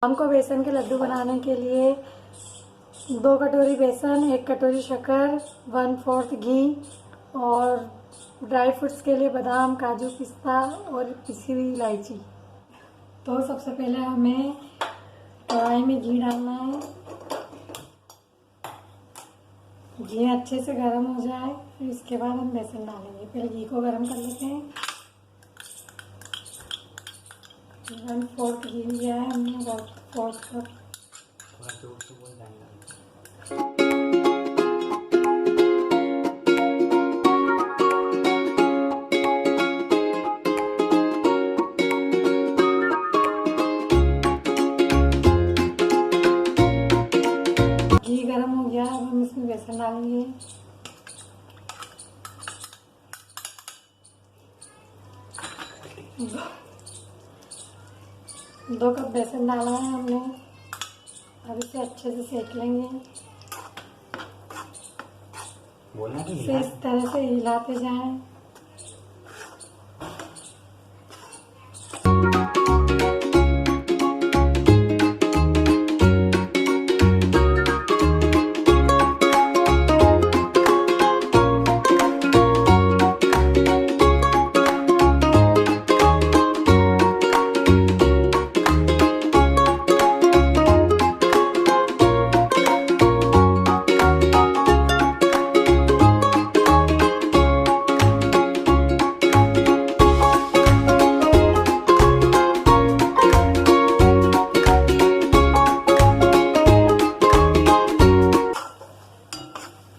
हमको बेसन के लड्डू बनाने के लिए 2 कटोरी बेसन, 1 कटोरी शक्कर, 1/4 घी और ड्राई फ्रूट्स के लिए बादाम, काजू, पिस्ता और पिसी हुई इलायची। तो सबसे पहले हमें कढ़ाई में घी डालना है। घी अच्छे से गर्म हो जाए फिर इसके बाद हम बेसन डालेंगे। पहले घी को गर्म कर लेते हैं। 1/4 घी लिया है हमने, 1/4 कप। घी गर्म हो गया, अब हम इसमें बेसन डालेंगे। दो कप बेसन डाला है हमने। अब इसे अच्छे से सेक लेंगे। इसे इस तरह से हिलाते जाएं।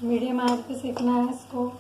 मीडियम आंच पे सेकना है इसको।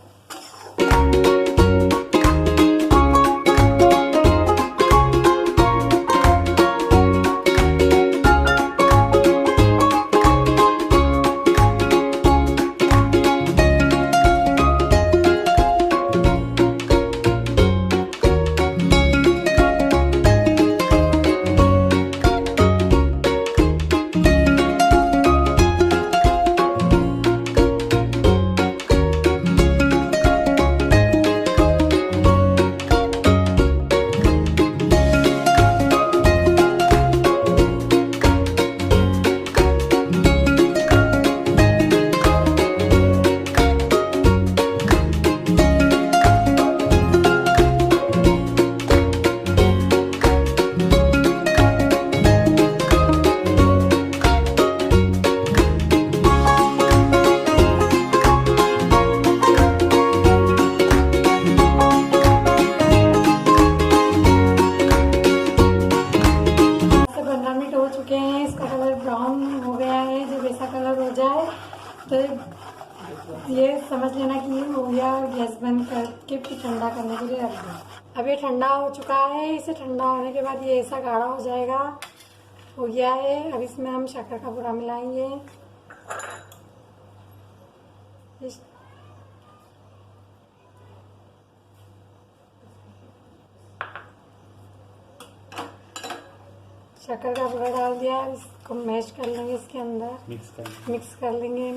इसका कलर ब्राउन हो गया है। जब ऐसा कलर हो जाए तो ये समझ लेना कि ये हो गया। गैस बंद करके फिर ठंडा करने के लिए रख दो। अब ये ठंडा हो चुका है। इसे ठंडा होने के बाद ये ऐसा गाढ़ा हो जाएगा, हो गया है। अब इसमें हम शक्कर का बूरा मिलाएंगे। शक्कर का बूरा डाल दिया। इसको मैश कर लेंगे, इसके अंदर मिक्स कर लेंगे।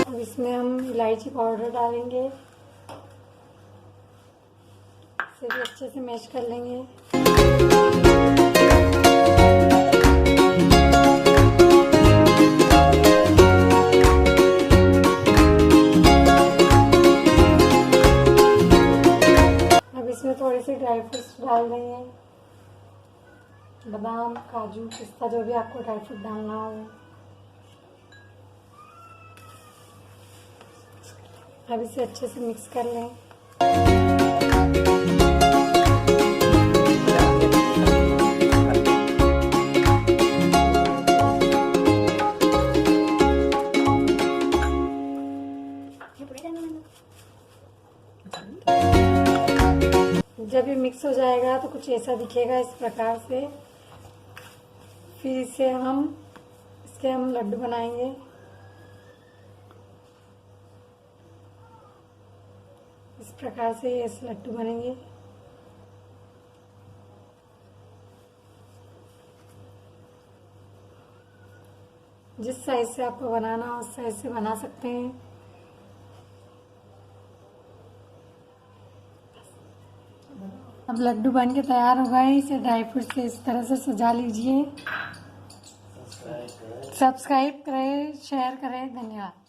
अब इसमें हम इलायची पाउडर डालेंगे। इसे भी अच्छे से मैश कर लेंगे। थोड़े से ड्राई फ्रूट्स डाल देंगे, बादाम, काजू, पिस्ता, जो भी आपको ड्राई फ्रूट डालना हो। अब इसे अच्छे से मिक्स कर लें। जब ये मिक्स हो जाएगा तो कुछ ऐसा दिखेगा, इस प्रकार से। फिर इसके हम लड्डू बनाएंगे। इस प्रकार से ये लड्डू बनेंगे। जिस साइज से आपको बनाना हो उस साइज से बना सकते हैं। अब लड्डू बन के तैयार हो गए। इसे ड्राई फ्रूट से इस तरह से सजा लीजिए। सब्सक्राइब करें, शेयर करें। धन्यवाद।